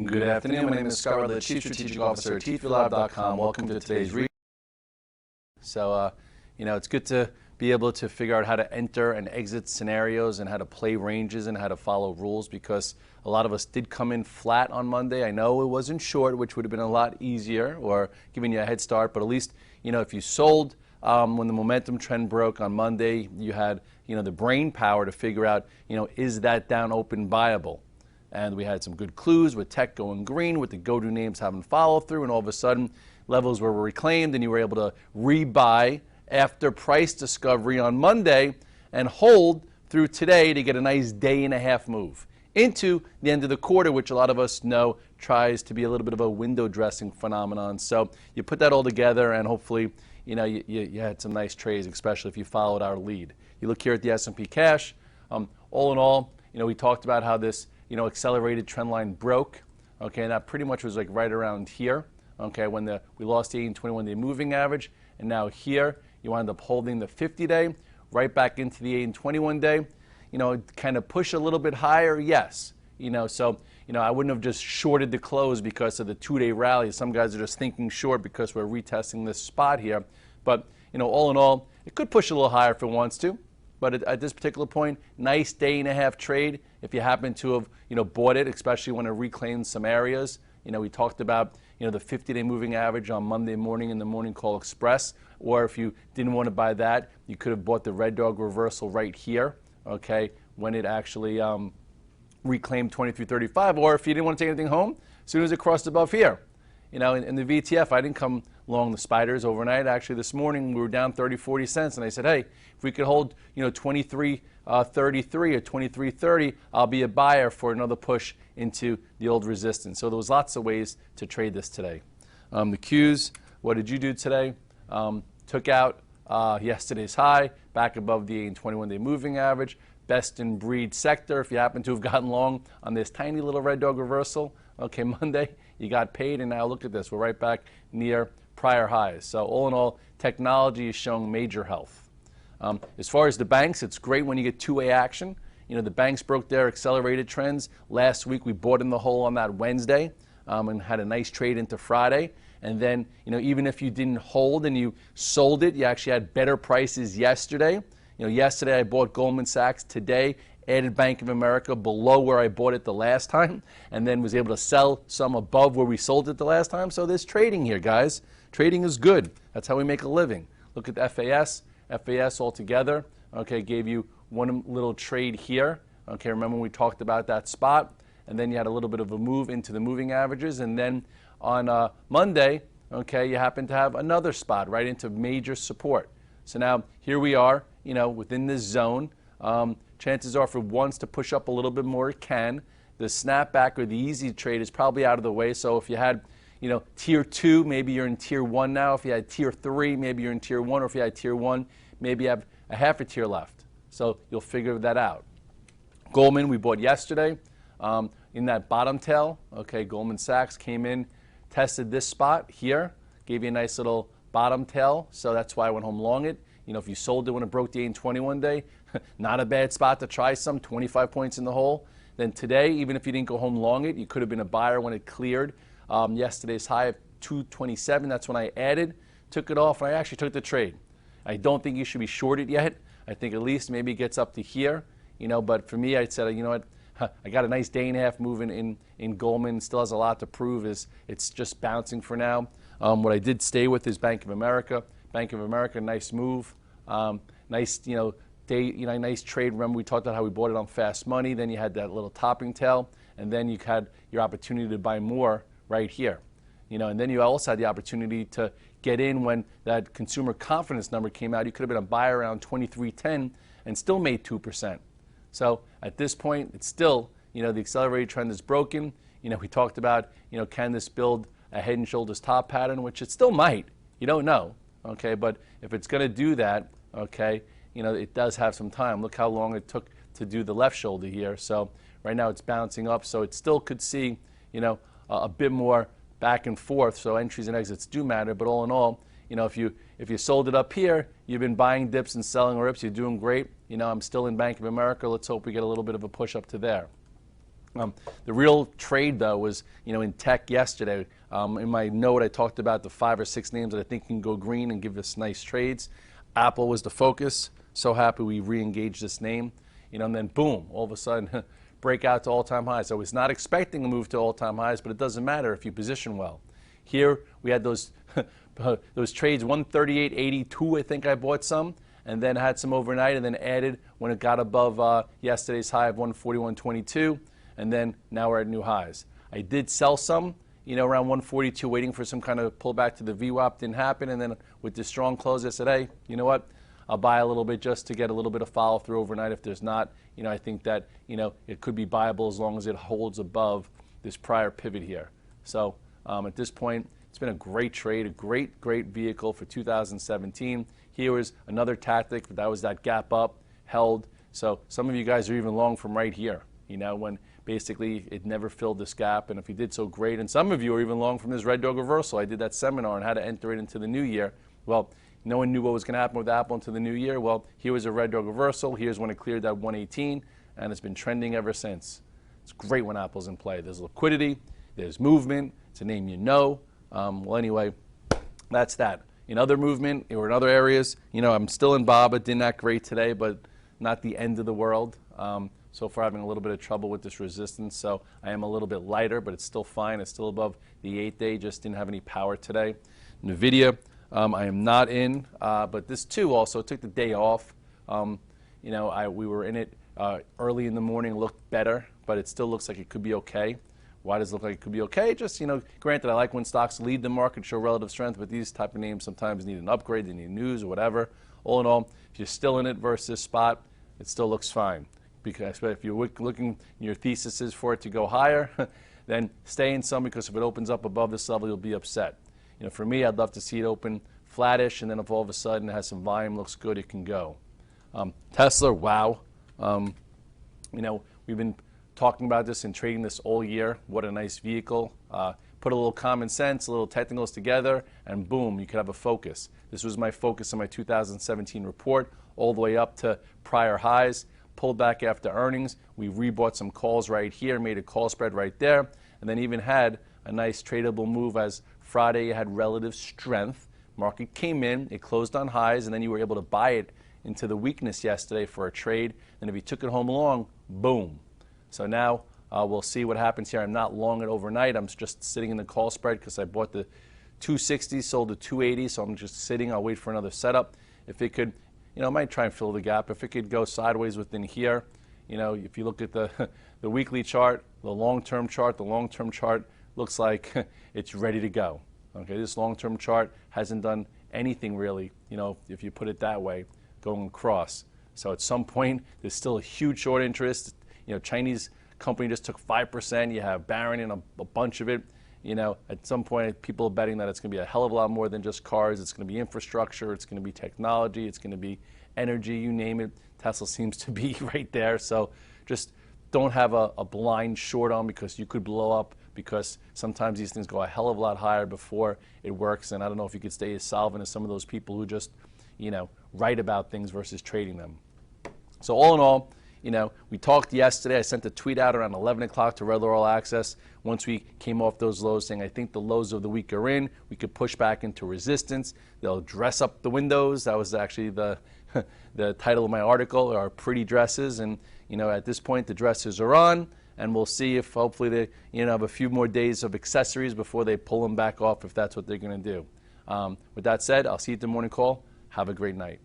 Good afternoon. My name is Scott Redler, Chief Strategic Officer at TeeForLab.com. Welcome to today's read. So, it's good to be able to figure out how to enter and exit scenarios and how to play ranges and how to follow rules, because a lot of us did come in flat on Monday. I know it wasn't short, which would have been a lot easier or giving you a head start, but at least, if you sold when the momentum trend broke on Monday, you had, the brain power to figure out, is that down open viable? And we had some good clues with tech going green, with the go-to names having follow-through, and all of a sudden levels were reclaimed and you were able to rebuy after price discovery on Monday and hold through today to get a nice day-and-a-half move into the end of the quarter, which a lot of us know tries to be a little bit of a window dressing phenomenon. So you put that all together and hopefully you had some nice trades, especially if you followed our lead. You look here at the S&P cash. All in all, we talked about how this accelerated trend line broke, okay, and that pretty much was like right around here, okay, when we lost the 8 and 21-day moving average, and now here you wind up holding the 50-day right back into the 8 and 21-day, kind of push a little bit higher, yes, so I wouldn't have just shorted the close because of the 2-day rally. Some guys are just thinking short because we're retesting this spot here, but all in all, it could push a little higher if it wants to. But at this particular point, nice day-and-a-half trade if you happen to have bought it, especially when it reclaimed some areas. We talked about the 50-day moving average on Monday morning in the Morning Call Express, or if you didn't want to buy that, you could have bought the Red Dog reversal right here, okay, when it actually reclaimed 23.35, or if you didn't want to take anything home, as soon as it crossed above here. In the VTF, I didn't come long the spiders overnight. Actually, this morning we were down 30, 40 cents, and I said, hey, if we could hold 23.33 or 23.30, I'll be a buyer for another push into the old resistance. So there was lots of ways to trade this today. The Qs, what did you do today? Took out yesterday's high, back above the 8 and 21-day moving average. Best in breed sector, if you happen to have gotten long on this tiny little Red Dog reversal, okay, Monday, you got paid, and now look at this. We're right back near prior highs. So all in all, technology is showing major health. As far as the banks, it's great when you get two-way action. The banks broke their accelerated trends. Last week, we bought in the hole on that Wednesday and had a nice trade into Friday. And then, even if you didn't hold and you sold it, you actually had better prices yesterday. Yesterday I bought Goldman Sachs. Today, added Bank of America below where I bought it the last time, and then was able to sell some above where we sold it the last time. So there's trading here, guys. Trading is good. That's how we make a living. Look at the FAS. FAS altogether, okay, gave you one little trade here. Okay, remember when we talked about that spot? And then you had a little bit of a move into the moving averages. And then on Monday, okay, you happen to have another spot right into major support. So now here we are, within this zone. Chances are if it wants to push up a little bit more, it can. The snapback or the easy trade is probably out of the way. So if you had, tier 2, maybe you're in tier 1 now. If you had tier 3, maybe you're in tier 1. Or if you had tier 1, maybe you have a half a tier left. So you'll figure that out. Goldman, we bought yesterday in that bottom tail. Okay, Goldman Sachs came in, tested this spot here, gave you a nice little bottom tail. So that's why I went home long it. If you sold it when it broke the 8 and 21 day, not a bad spot to try some, 25 points in the hole. Then today, even if you didn't go home long it, you could have been a buyer when it cleared yesterday's high of 227. That's when I added, took it off, and I actually took the trade. I don't think you should be shorted yet. I think at least maybe it gets up to here, but for me, I said, what, I got a nice day-and-a-half move in Goldman. Still has a lot to prove. It's just bouncing for now. What I did stay with is Bank of America. Bank of America, nice move. Nice, nice trade. Remember, we talked about how we bought it on fast money. Then you had that little topping tail, and then you had your opportunity to buy more right here. And then you also had the opportunity to get in when that consumer confidence number came out. You could have been a buyer around 23.10 and still made 2%. So at this point, it's still, the accelerated trend is broken. We talked about, can this build a head and shoulders top pattern, which it still might. You don't know. Okay, but if it's going to do that, okay, it does have some time. Look how long it took to do the left shoulder here. So right now it's bouncing up, so it still could see, a bit more back and forth. So entries and exits do matter, but all in all, if you sold it up here, you've been buying dips and selling rips, you're doing great. I'm still in Bank of America. Let's hope we get a little bit of a push up to there. The real trade, though, was in tech yesterday. In my note, I talked about the 5 or 6 names that I think can go green and give us nice trades. Apple was the focus. So happy we re-engaged this name. And then boom, all of a sudden, break out to all-time highs. I was not expecting a move to all-time highs, but it doesn't matter if you position well. Here we had those those trades, 138.82. I think I bought some, and then had some overnight, and then added when it got above yesterday's high of 141.22. And then now we're at new highs. I did sell some, around 142, waiting for some kind of pullback to the VWAP. Didn't happen. And then with this strong close, I said, hey, you know what? I'll buy a little bit just to get a little bit of follow through overnight. If there's not, I think that, it could be buyable as long as it holds above this prior pivot here. So at this point, it's been a great trade, a great vehicle for 2017. Here was another tactic. That was that gap up, held. So some of you guys are even long from right here, when basically it never filled this gap. And if you did so, great. And some of you are even long from this red dog reversal. I did that seminar on how to enter it into the new year. Well, no one knew what was going to happen with Apple into the new year. Well, here was a red dog reversal. Here's when it cleared that 118, and it's been trending ever since. It's great when Apple's in play. There's liquidity, there's movement. It's a name you know. Well, anyway, that's that. In other movement or in other areas, I'm still in BABA. Didn't act great today, but not the end of the world. So far, having a little bit of trouble with this resistance, so I am a little bit lighter, but it's still fine. It's still above the 8-day. Just didn't have any power today. NVIDIA. I am not in, but this too also took the day off. We were in it early in the morning, looked better, but it still looks like it could be okay. Why does it look like it could be okay? Just, granted, I like when stocks lead the market, show relative strength, but these type of names sometimes need an upgrade, they need news or whatever. All in all, if you're still in it versus spot, it still looks fine. Because if you're looking, your thesis is for it to go higher, then stay in some, because if it opens up above this level, you'll be upset. For me, I'd love to see it open flattish, and then if all of a sudden it has some volume, looks good, it can go. Tesla, wow. We've been talking about this and trading this all year. What a nice vehicle. Put a little common sense, a little technicals together, and boom, you could have a focus. This was my focus in my 2017 report, all the way up to prior highs. Pulled back after earnings. We rebought some calls right here, made a call spread right there, and then even had a nice tradable move as Friday had relative strength. Market came in, it closed on highs, and then you were able to buy it into the weakness yesterday for a trade. And if you took it home long, boom. So now we'll see what happens here. I'm not long it overnight. I'm just sitting in the call spread because I bought the 260, sold the 280, so I'm just sitting. I'll wait for another setup. If it could, I might try and fill the gap. If it could go sideways within here, if you look at the weekly chart, the long-term chart looks like it's ready to go. Okay, this long-term chart hasn't done anything really, if you put it that way, going across. So at some point, there's still a huge short interest. Chinese company just took 5%. You have Barron in a bunch of it. At some point, people are betting that it's going to be a hell of a lot more than just cars. It's going to be infrastructure. It's going to be technology. It's going to be energy, you name it. Tesla seems to be right there. So just don't have a blind short on, because you could blow up, because sometimes these things go a hell of a lot higher before it works. And I don't know if you could stay as solvent as some of those people who just, write about things versus trading them. So all in all, we talked yesterday. I sent a tweet out around 11 o'clock to Redler All Access once we came off those lows, saying I think the lows of the week are in. We could push back into resistance. They'll dress up the windows. That was actually the title of my article, are pretty dresses. And at this point, the dresses are on, and we'll see if hopefully they have a few more days of accessories before they pull them back off, if that's what they're going to do. With that said, I'll see you at the morning call. Have a great night.